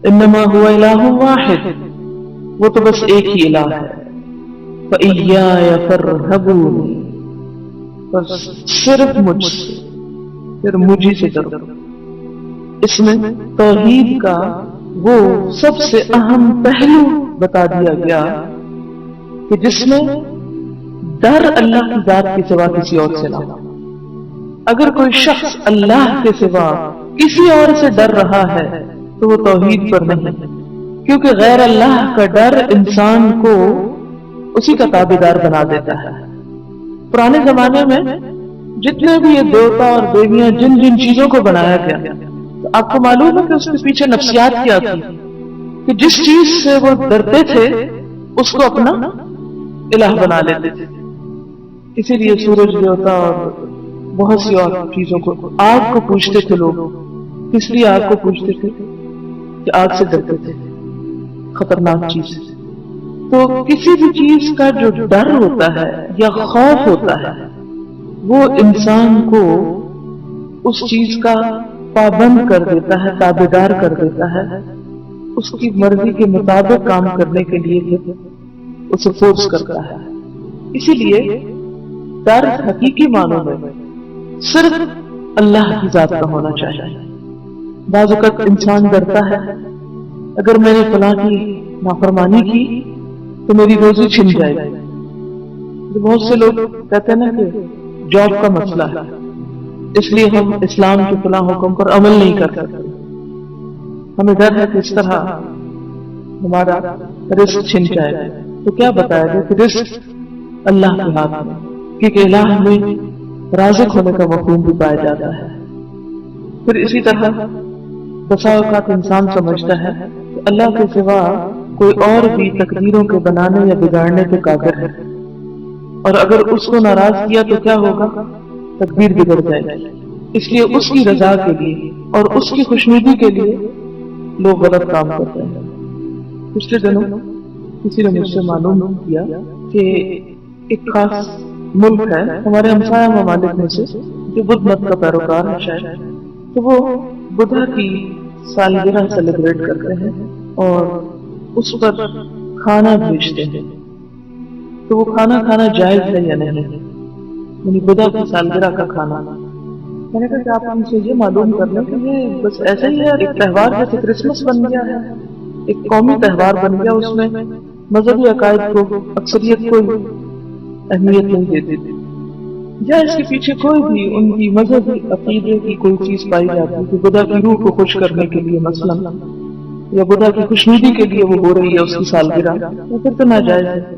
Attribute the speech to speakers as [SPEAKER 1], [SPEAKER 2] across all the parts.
[SPEAKER 1] انما هو الہ واحد، وہ تو بس ایک ہی الہ ہے، فإیایا فارہبون، بس صرف مجھ سے، پھر مجھے سے ڈرو۔ اس میں توحید کا وہ سب سے اہم پہلو بتا دیا گیا کہ جس میں ڈر اللہ کی ذات کے سوا کسی اور سے نہ ہو۔ اگر کوئی شخص اللہ کے سوا کسی اور سے ڈر رہا ہے تو وہ توحید پر نہیں، کیونکہ غیر اللہ کا ڈر انسان کو اسی کا تابعدار بنا دیتا ہے۔ پرانے زمانے میں جتنے بھی یہ دیوتا اور دیویاں جن جن چیزوں کو بنایا گیا، تو آپ کو معلوم ہے کہ اس کے پیچھے نفسیات کیا تھی، کہ جس چیز سے وہ ڈرتے تھے اس کو اپنا الہ بنا لیتے تھے۔ اسی لیے سورج دیوتا اور بہت سی اور چیزوں کو، آگ کو پوجتے تھے لوگ۔ کس لیے آگ کو پوجتے تھے؟ کہ آگ سے ڈرتے تھے، خطرناک چیز ہے۔ تو کسی بھی چیز کا جو ڈر ہوتا ہے یا خوف ہوتا ہے وہ انسان کو اس چیز کا پابند کر دیتا ہے، تابعدار کر دیتا ہے، اس کی مرضی کے مطابق کام کرنے کے لیے اسے فورس کرتا ہے۔ اسی لیے ڈر حقیقی معنوں میں صرف اللہ کی ذات کا ہونا چاہیے۔ بعض اوقات انسان ڈرتا ہے اگر میں نے فلاں کی نافرمانی کی تو میری روزی چھن جائے گی۔ بہت سے لوگ کہتے ہیں نا کہ جاب کا مسئلہ ہے، اس لیے ہم اسلام کے فلاں حکم پر عمل نہیں کر سکتے۔ ہمیں ڈر ہے کہ اس طرح ہمارا رزق چھن جائے گا۔ تو کیا بتایا گیا کہ رزق اللہ کے ہاتھ میں، کیونکہ الہ میں رازق ہونے کا مفہوم بھی پایا جاتا ہے۔ پھر اسی طرح بسا اوقات انسان سمجھتا ہے کہ اللہ کے سوا کوئی اور بھی تقدیروں کے بنانے یا بگاڑنے کے قادر ہے، اور اگر اس کو ناراض کیا تو کیا ہوگا؟ تقدیر بگڑ جائے گی۔ اس لیے اس کی رضا کے لیے اور اس کی خوشنودی کے لیے لوگ غلط کام کرتے ہیں۔ پچھلے دنوں کسی نے مجھ سے معلوم کیا کہ ایک خاص ملک ہے ہمارے ہمسایہ ممالک میں سے جو بدھ مت کا پیروکار ہے شاید، تو وہ بدھا کی سالگرہ سیلیبریٹ کرتے ہیں اور اس پر کھانا بھیجتے ہیں۔ تو وہ کھانا کھانا جائز ہے یا نہیں، یعنی بدھا کی سالگرہ کا کھانا؟ میں نے کہا کہ آپ ہم سے یہ معلوم کر لیں کہ یہ بس ایسا ہی ہے، ایک تہوار جیسے کرسمس بن گیا ہے، ایک قومی تہوار بن گیا، اس میں مذہبی عقائد کو اکثریت کو اہمیت نہیں دیتے تھے، یا اس کے پیچھے کوئی بھی ان کی مذہبی عقیدے کی کوئی چیز پائی جاتی ہے کہ بدھا کی روح کو خوش کرنے کے لیے مثلا یا بدھا کی خوشنودی کے لیے وہ ہو رہی ہے اس کی سالگرہ، تو پھر تو ناجائز ہے۔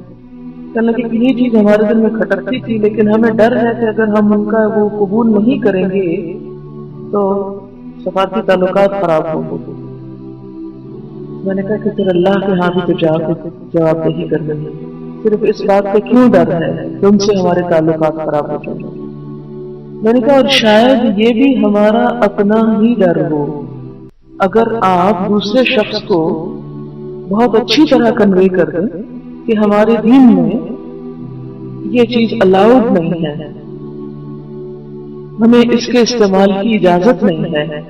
[SPEAKER 1] کہنے لگے کہ یہ چیز ہمارے دل میں کھٹکتی تھی، لیکن ہمیں ڈر ہے کہ اگر ہم ان کا وہ قبول نہیں کریں گے تو سفارتی تعلقات خراب ہوں گے۔ میں نے کہا کہ پھر اللہ کے ہاں بھی تو جواب دہی کر دیں گے، صرف اس بات پہ کیوں ڈر ہے کہ ان سے ہمارے تعلقات خراب ہو جائیں گے؟ میں نے کہا اور شاید یہ بھی ہمارا اپنا ہی ڈر ہو۔ اگر آپ دوسرے شخص کو بہت اچھی طرح کنوے کر دیں کہ ہمارے دین میں یہ چیز الاؤڈ نہیں ہے، ہمیں اس کے استعمال کی اجازت نہیں ہے،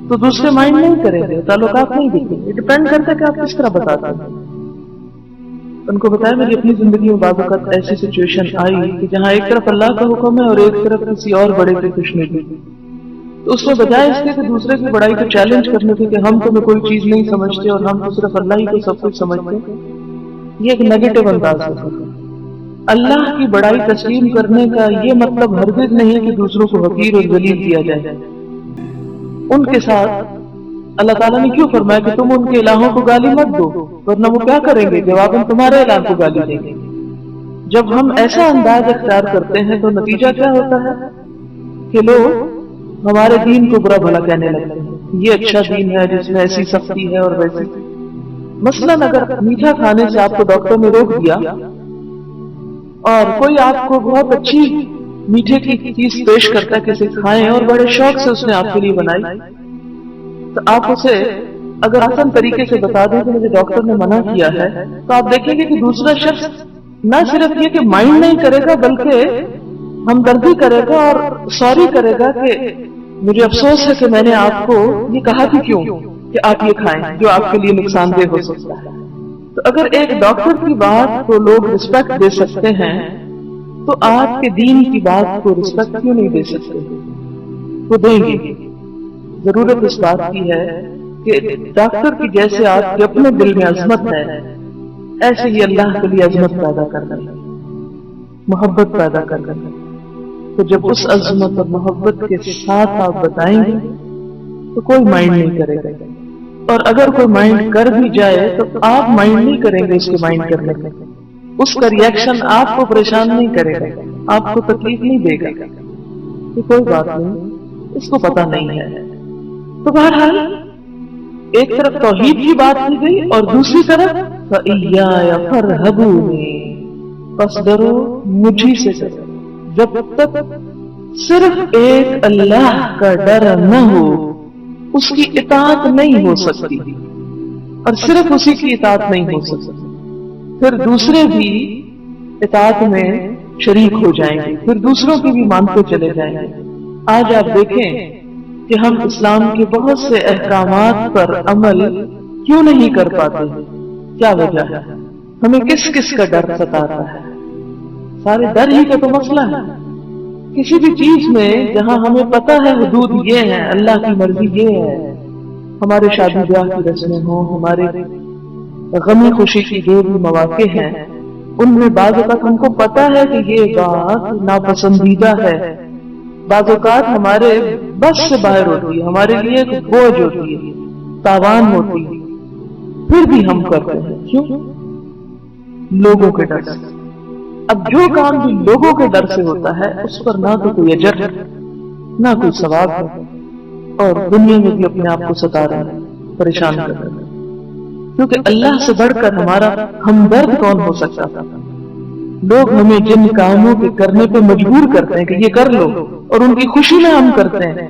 [SPEAKER 1] تو دوسرے مائنڈ نہیں کریں گے، تعلقات نہیں دکھیں گے۔ ڈیپینڈ کرتا ہے کہ آپ کس طرح بتاتے ہیں۔ ان کو بتایا میری اپنی زندگی میں بعض اوقات ایسی سچویشن آئی کہ جہاں ایک طرف اللہ کا حکم ہے اور ایک طرف کسی اور بڑے کی خوشنودی، تو اس میں بجائے اس کے کہ دوسرے کی بڑائی کو چیلنج کرنے کے کہ ہم تمہیں کوئی چیز نہیں سمجھتے اور ہم تو صرف اللہ ہی کو سب کچھ سمجھتے، یہ ایک نیگیٹو انداز ہے۔ اللہ کی بڑائی تسلیم کرنے کا یہ مطلب ہرگز نہیں کہ دوسروں کو حقیر اور ذلیل کیا جائے۔ ان کے ساتھ اللہ تعالیٰ نے کیوں فرمایا کہ تم ان کے الہوں کو گالی مت دو، ورنہ وہ کیا کریں گے؟ جواباً تمہارے الہ کو گالی دیں گے۔ جب ہم ایسا انداز اختیار کرتے ہیں تو نتیجہ کیا ہوتا ہے کہ لوگ ہمارے دین کو برا بھلا کہنے لگتے ہیں، یہ اچھا دین ہے جس میں ایسی سختی ہے اور ویسی۔ مثلاً اگر میٹھا کھانے سے آپ کو ڈاکٹر نے روک دیا اور کوئی آپ کو بہت اچھی میٹھے کی چیز پیش کرتا ہے کہ اسے کھائیں اور بڑے شوق سے اس نے آپ کے لیے بنائی، تو آپ اسے اگر آسان طریقے سے بتا دیں کہ مجھے ڈاکٹر نے منع کیا ہے، تو آپ دیکھیں گے کہ دوسرا شخص نہ صرف یہ کہ مائنڈ نہیں کرے گا بلکہ ہمدردی کرے گا اور سوری کرے گا کہ مجھے افسوس ہے کہ میں نے آپ کو یہ کہا تھی کیوں، کہ آپ یہ کھائیں جو آپ کے لیے نقصان دہ ہو سکتا ہے۔ تو اگر ایک ڈاکٹر کی بات کو لوگ رسپیکٹ دے سکتے ہیں تو آپ کے دین کی بات کو رسپیکٹ کیوں نہیں دے سکتے؟ وہ دیں گے۔ ضرورت اس بات کی ہے کہ ڈاکٹر کی جیسے آپ کے اپنے دل میں عظمت ہے، ایسے ہی اللہ کے لیے عظمت پیدا کرنا ہے، محبت پیدا کرنا ہے۔ تو جب اس عظمت اور محبت کے ساتھ آپ بتائیں گے تو کوئی مائنڈ نہیں کرے گا، اور اگر کوئی مائنڈ کر بھی جائے تو آپ مائنڈ نہیں کریں گے اس کے مائنڈ کرنے کا، اس کا ریئیکشن آپ کو پریشان نہیں کرے گا، آپ کو تکلیف نہیں دے گا کہ کوئی بات نہیں، اس کو پتہ نہیں ہے۔ تو بہرحال ایک طرف توحید کی بات کی گئی اور دوسری طرف فَإِيَّايَ فَارْهَبُونِ، پس ڈرو مجھی سے ڈرو۔ جب تک صرف ایک اللہ کا ڈر نہ ہو اس کی اطاعت نہیں ہو سکتی، اور صرف اسی کی اطاعت نہیں ہو سکتی، پھر دوسرے بھی اطاعت میں شریک ہو جائیں گے، پھر دوسروں کی بھی مانتے چلے جائیں گے۔ آج آپ دیکھیں کہ ہم اسلام کے بہت سے احکامات پر عمل کیوں نہیں کر پاتے؟ کیا وجہ ہے؟ ہمیں کس کس کا ڈر ستاتا ہے؟ سارے ڈر ہی کا تو مسئلہ ہے۔ کسی بھی چیز میں جہاں ہمیں پتہ ہے حدود یہ ہے، اللہ کی مرضی یہ ہے، ہمارے شادی بیاہ کی رسمیں ہوں، ہمارے غمی خوشی کی جو بھی مواقع ہیں، ان میں بعض اوقات ہم کو پتہ ہے کہ یہ بات ناپسندیدہ ہے، بعض اوقات ہمارے بس سے باہر ہوتی ہے، ہمارے لیے ایک بوجھ ہوتی ہے، تاوان ہوتی ہے، پھر بھی ہم کرتے ہیں۔ کیوں؟ لوگوں کے ڈر سے۔ اب جو کام بھی لوگوں کے ڈر سے ہوتا ہے اس پر نہ تو کوئی اجر ہے نہ کوئی ثواب ہے، اور دنیا میں بھی اپنے آپ کو ستا رہے ہیں، پریشان کر رہے ہیں۔ کیونکہ اللہ سے بڑھ کر ہمارا ہمدرد کون ہو سکتا تھا؟ لوگ ہمیں جن کاموں کے کرنے پہ مجبور کرتے ہیں کہ یہ کر لو، اور ان کی خوشی میں ہم کرتے ہیں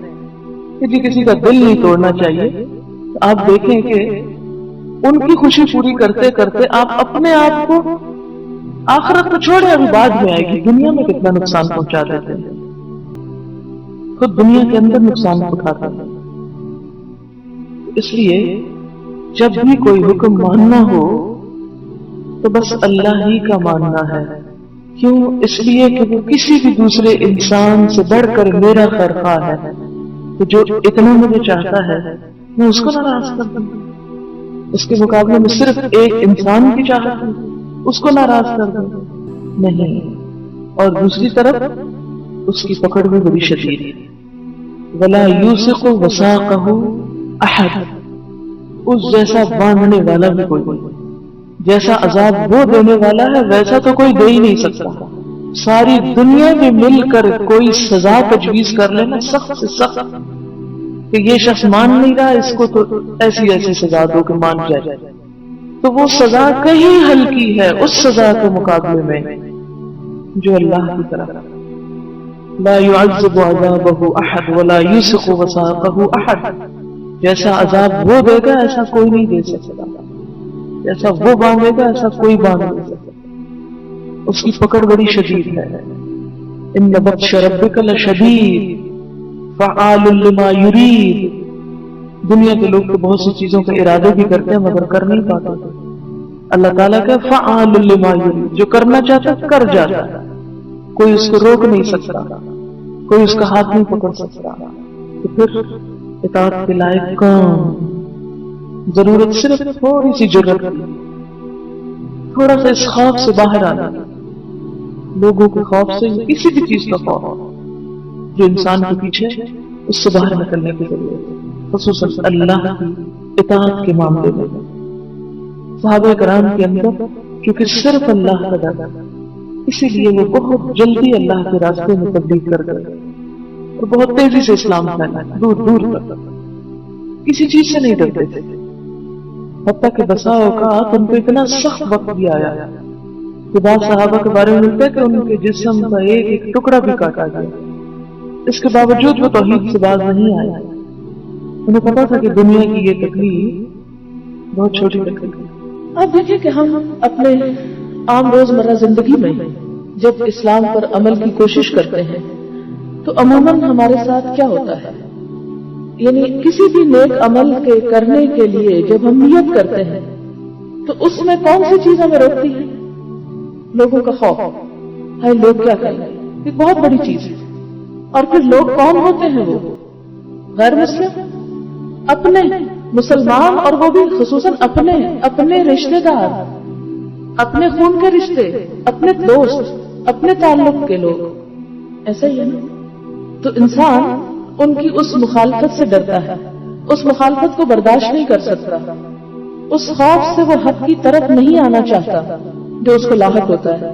[SPEAKER 1] کہ جی کسی کا دل نہیں توڑنا چاہیے، تو آپ دیکھیں کہ ان کی خوشی پوری کرتے کرتے آپ اپنے آپ کو، آخرت کو چھوڑے ابھی بعد میں آئے گی، دنیا میں کتنا نقصان پہنچا دیتے ہیں، خود دنیا کے اندر نقصان اٹھاتے ہیں۔ اس لیے جب بھی کوئی حکم ماننا ہو تو بس اللہ ہی کا ماننا ہے۔ کیوں؟ اس لیے کہ وہ کسی بھی دوسرے انسان سے بڑھ کر میرا خیرخواہ ہے، تو جو اتنا مجھے چاہتا ہے میں اس کو ناراض کر دوں، اس کے مقابلے میں صرف ایک انسان کی چاہت ہے اس کو ناراض کر دوں، نہیں۔ اور دوسری طرف اس کی پکڑ بھی بڑی شدید ہے، وَلَا يُوثِقُ وَثَاقَهُ أَحَدٌ، اس جیسا باندھنے والا بھی کوئی نہیں، جیسا عذاب وہ دینے والا ہے ویسا تو کوئی دے ہی نہیں سکتا۔ ساری دنیا میں مل کر کوئی سزا تجویز کر لینا سخت سے سخت، کہ یہ شخص مان نہیں رہا، اس کو تو ایسی ایسی سزا دو کہ مان جائے، تو وہ سزا کہیں ہلکی ہے اس سزا کے مقابلے میں جو اللہ کی طرف لا يعذب عذابه احد ولا يوثق وثاقه احد، جیسا عذاب وہ دے گا ایسا کوئی نہیں دے سکتا، جیسا وہ باندھے گا ایسا کوئی باندھ نہیں سکتا، اس کی پکڑ بڑی شدید ہے۔ ان بطش ربک لشدید فعال لما یرید، دنیا کے لوگ تو بہت سی چیزوں کے ارادے بھی کرتے ہیں مگر کر نہیں پاتے، اللہ تعالیٰ کا فعال لما یرید، جو کرنا چاہتا کر جاتا ہے، کوئی اس کو روک نہیں سکتا، کوئی اس کا ہاتھ نہیں پکڑ سکتا۔ تو پھر اطاعت کے لائق کون؟ ضرورت صرف تھوڑی سی جرأت کی، تھوڑا سا اس خوف سے باہر آنا، لوگوں کے خوف سے، کسی بھی چیز کا خوف جو انسان کے پیچھے، اس سے باہر نکلنے کی ضرورت ہے، خصوصاً اللہ کی اطاعت کے معاملے میں۔ صحابہ کرام کے اندر کیونکہ صرف اللہ کا ڈر ہے، اسی لیے وہ بہت جلدی اللہ کے راستے میں تبلیغ کر گئے اور بہت تیزی سے اسلام پھیلا، دور دور تک کسی چیز سے نہیں ڈرتے تھے، حتیٰ کہ بسا اوقات ان کو اتنا سخت وقت بھی آیا کہ بعض صحابہ کے بارے میں ملتا ہے کہ ان کے جسم کا ایک ایک ٹکڑا بھی کاٹا گیا، اس کے باوجود وہ توحید سے باز نہیں آیا، انہیں پتا تھا کہ دنیا کی یہ تکلیف بہت چھوٹی تکلیف ہے۔ اب دیکھیں کہ ہم اپنے عام روزمرہ زندگی میں جب اسلام پر عمل کی کوشش کرتے ہیں تو عموماً ہمارے ساتھ کیا ہوتا ہے؟ یعنی کسی بھی نیک عمل کے کرنے کے لیے جب ہم نیت کرتے ہیں تو اس میں کون سی چیز ہمیں روکتی ہے؟ لوگوں کا خوف، ہے لوگ کیا کہیں گے، ایک بہت بڑی چیز ہے۔ اور پھر لوگ کون ہوتے ہیں؟ وہ غیر مسلم، اپنے مسلمان، اور وہ بھی خصوصاً اپنے رشتے دار، اپنے خون کے رشتے، اپنے دوست، اپنے تعلق کے لوگ، ایسا ہی ہے نا؟ تو انسان ان کی اس مخالفت سے ڈرتا ہے، اس مخالفت کو برداشت نہیں کر سکتا، اس خوف سے وہ حق کی طرف نہیں آنا چاہتا جو اس کو لاحق ہوتا ہے۔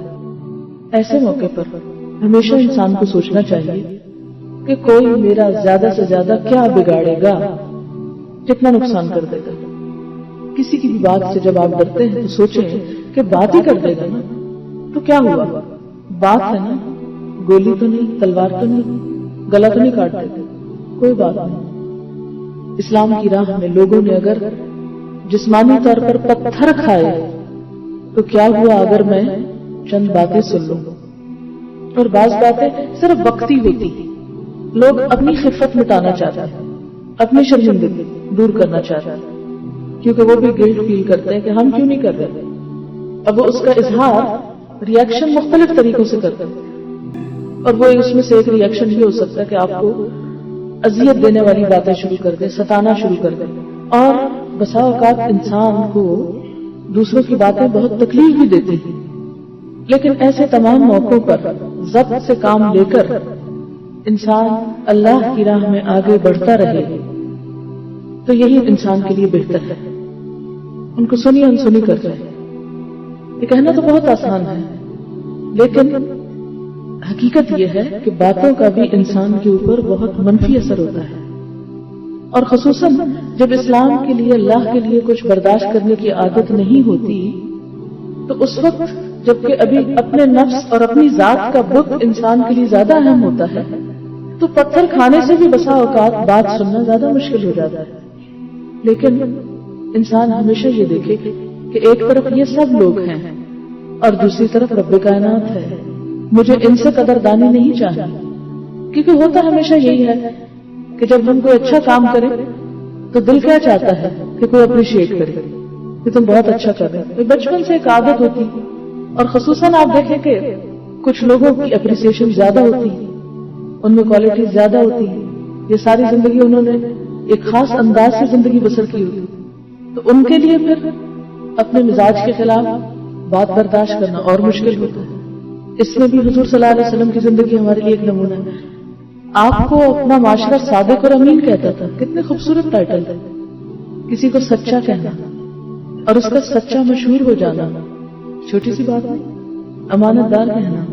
[SPEAKER 1] ایسے موقع پر ہمیشہ انسان کو سوچنا چاہیے کہ کوئی میرا زیادہ سے زیادہ کیا بگاڑے گا، کتنا نقصان کر دے گا۔ کسی کی بھی بات سے جب آپ ڈرتے ہیں تو سوچیں کہ بات ہی کر دے گا نا تو کیا ہوا؟ بات ہے نا، گولی تو نہیں، تلوار تو نہیں، گلا تو نہیں کاٹ دیتے، کوئی بات نہیں۔ اسلام کی راہ میں لوگوں نے اگر جسمانی طور پر پتھر کھائے تو کیا ہوا اگر میں چند باتیں سن لوں؟ اور بعض باتیں صرف وقتی ہوتی، لوگ اپنی خفت مٹانا چاہتے ہیں، اپنی شرمندگی دور کرنا چاہتے ہیں، کیونکہ وہ بھی گلٹ فیل کرتے ہیں کہ ہم کیوں نہیں کر رہے۔ اب وہ اس کا اظہار ریاکشن مختلف طریقوں سے کرتے ہیں، اور وہ اس میں سے ایک ریاکشن بھی ہو سکتا ہے کہ آپ کو اذیت دینے والی باتیں شروع کر دیں، ستانا شروع کر دیں، اور بسا اوقات انسان کو دوسروں کی باتیں بہت تکلیف بھی دیتی ہیں۔ لیکن ایسے تمام موقعوں پر ضبط سے کام لے کر انسان اللہ کی راہ میں آگے بڑھتا رہے تو یہی انسان کے لیے بہتر ہے۔ ان کو سنی انسنی کر رہے، یہ کہنا تو بہت آسان ہے، لیکن حقیقت یہ ہے کہ باتوں کا بھی انسان کے اوپر بہت منفی اثر ہوتا ہے، اور خصوصاً جب اسلام کے لیے، اللہ کے لیے کچھ برداشت کرنے کی عادت نہیں ہوتی تو اس وقت جبکہ ابھی اپنے نفس اور اپنی ذات کا بت انسان کے لیے زیادہ اہم ہوتا ہے تو پتھر کھانے سے بھی بسا اوقات بات سننا زیادہ مشکل ہو جاتا ہے۔ لیکن انسان ہمیشہ یہ دیکھے کہ ایک طرف یہ سب لوگ ہیں اور دوسری طرف رب کائنات ہے، مجھے ان سے قدردانی نہیں چاہیے، کیونکہ ہوتا ہمیشہ یہی ہے کہ جب ہم کوئی اچھا کام کریں تو دل کیا چاہتا ہے کہ کوئی اپریشیٹ کرے کہ تم بہت اچھا کر رہے ہو۔ بچپن سے ایک عادت ہوتی، اور خصوصاً آپ دیکھیں کہ کچھ لوگوں کی اپریسیشن زیادہ ہوتی، ان میں کوالٹی زیادہ ہوتی، یہ ساری زندگی انہوں نے ایک خاص انداز سے زندگی بسر کی ہوتی، تو ان کے لیے پھر اپنے مزاج کے خلاف بات برداشت کرنا اور مشکل ہوتا ہے۔ اس میں بھی حضور صلی اللہ علیہ وسلم کی زندگی ہمارے لیے ایک نمونہ ہے۔ آپ کو اپنا معاشرہ صادق اور امین کہتا تھا، کتنے خوبصورت ٹائٹل ہے۔ کسی کو سچا کہنا اور اس کا سچا مشہور ہو جانا چھوٹی سی بات نہیں، امانت دار کہنا،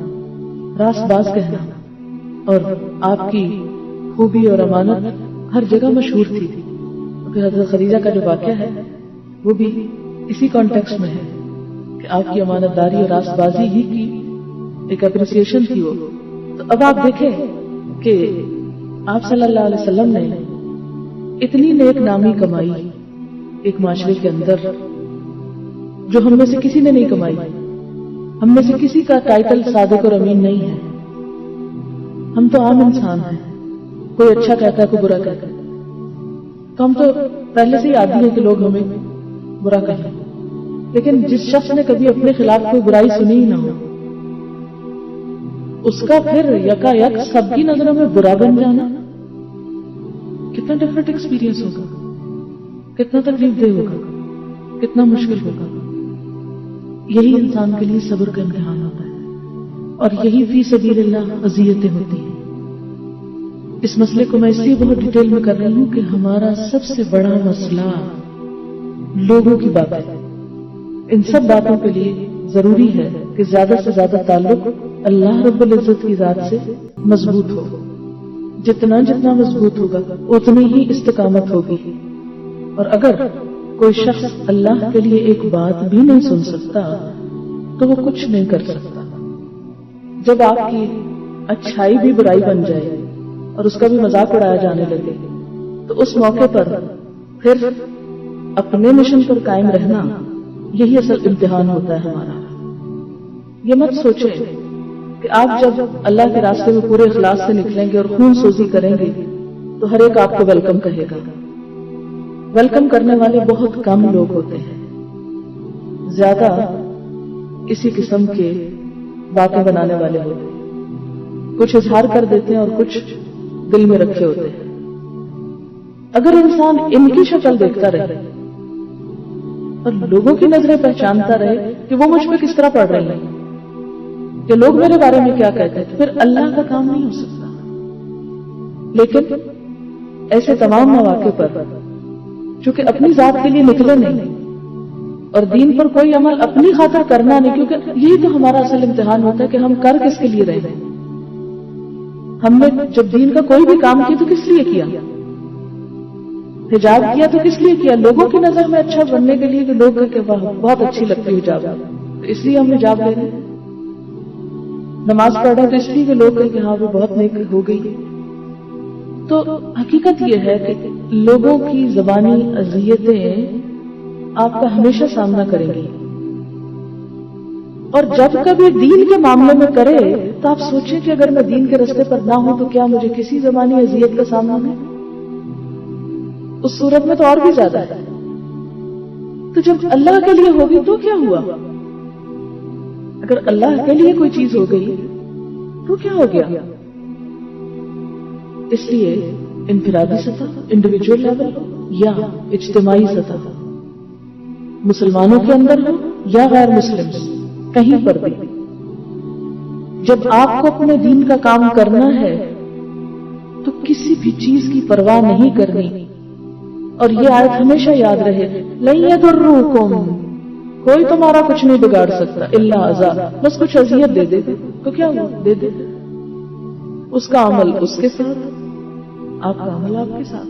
[SPEAKER 1] راست باز کہنا، اور آپ کی خوبی اور امانت ہر جگہ مشہور تھی۔ پھر حضرت خدیجہ کا جو واقعہ ہے وہ بھی اسی کانٹیکسٹ میں ہے کہ آپ کی امانت داری اور راست بازی ہی کی ایک اپریسیشن تھی وہ۔ تو اب آپ دیکھیں کہ آپ صلی اللہ علیہ وسلم نے اتنی نیک نامی کمائی ایک معاشرے کے اندر جو ہم میں سے کسی نے نہیں کمائی۔ ہم میں سے کسی کا ٹائٹل صادق اور امین نہیں ہے، ہم تو عام انسان ہیں، کوئی اچھا کہتا ہے کوئی برا کہتا ہے، تو ہم تو پہلے سے ہی عادی ہیں کہ لوگ ہمیں برا کہیں۔ لیکن جس شخص نے کبھی اپنے خلاف کوئی برائی سنی ہی نہ ہو، اس کا پھر یکا یک سب کی نظروں میں برا بن جانا کتنا ڈفرنٹ ایکسپیرینس ہوگا، کتنا تکلیف دہ ہوگا، کتنا مشکل ہوگا۔ یہی انسان کے لیے صبر کا امتحان ہوتا ہے، اور یہی فی سبیل اللہ اذیتیں ہوتی ہیں۔ اس مسئلے کو میں اس لیے بہت ڈیٹیل میں کر رہی ہوں کہ ہمارا سب سے بڑا مسئلہ لوگوں کی باتیں، ان سب باتوں کے لیے ضروری ہے کہ زیادہ سے زیادہ تعلق اللہ رب العزت کی ذات سے مضبوط ہو۔ جتنا جتنا مضبوط ہوگا اتنی ہی استقامت ہوگی، اور اگر کوئی شخص اللہ کے لیے ایک بات بھی نہیں سن سکتا تو وہ کچھ نہیں کر سکتا۔ جب آپ کی اچھائی بھی برائی بن جائے اور اس کا بھی مذاق اڑایا جانے لگے تو اس موقع پر پھر اپنے مشن پر قائم رہنا یہی اصل امتحان ہوتا ہے ہمارا۔ یہ مت سوچیں کہ آپ جب اللہ کے راستے میں پورے اخلاص سے نکلیں گے اور خون سوزی کریں گے تو ہر ایک آپ کو ویلکم کہے گا. ویلکم کرنے والے بہت کم لوگ ہوتے ہیں، زیادہ اسی قسم کے باتیں بنانے والے ہوتے ہیں، کچھ اظہار کر دیتے ہیں اور کچھ دل میں رکھے ہوتے ہیں. اگر انسان ان کی شکل دیکھتا رہے اور لوگوں کی نظریں پہچانتا رہے کہ وہ مجھ پہ کس طرح پڑ رہی ہیں، کہ لوگ میرے بارے میں کیا کہتے ہیں، پھر اللہ کا کام نہیں ہو سکتا. لیکن ایسے تمام مواقع پر چونکہ اپنی ذات کے لیے نکلے نہیں اور دین پر کوئی عمل اپنی خاطر کرنا نہیں، کیونکہ یہی تو ہمارا اصل امتحان ہوتا ہے کہ ہم کر کس کے لیے رہے ہیں. ہم نے جب دین کا کوئی بھی کام کیا تو کس لیے کیا؟ حجاب کیا تو کس لیے کیا؟ لوگوں کی نظر میں اچھا بننے کے لیے کہ لوگ کہ بہت اچھی لگتی حجاب، تو اس لیے ہم حجاب لے رہے ہیں. نماز پڑھ رہے ہیں تو اس لیے کہ لوگ کہیں کہ ہاں وہ بہت نیک ہو گئی. تو حقیقت یہ ہے کہ لوگوں کی زبانی اذیتیں آپ کا ہمیشہ سامنا کریں گی، اور جب کبھی دین کے معاملے میں کرے تو آپ سوچیں کہ اگر میں دین کے راستے پر نہ ہوں تو کیا مجھے کسی زبانی اذیت کا سامنا نہیں؟ اس صورت میں تو اور بھی زیادہ ہے. تو جب اللہ کے لیے ہوگی تو کیا ہوا؟ اگر اللہ کے لیے کوئی چیز ہو گئی تو کیا ہو گیا؟ اس لیے انفرادی سطح انڈیویجول لیول یا اجتماعی سطح، مسلمانوں کے اندر ہو یا غیر مسلم، کہیں پر بھی جب آپ کو اپنے دین کا کام کرنا ہے تو کسی بھی چیز کی پرواہ نہیں کرنی. اور یہ آیت ہمیشہ یاد رہے، لن یضروکم، کوئی تمہارا کچھ نہیں بگاڑ سکتا الا اذى، بس کچھ اذیت دے دے تو کیا ہوا؟ دے دے. اس کا عمل اس کے ساتھ، آپ کا عمل آپ کے ساتھ.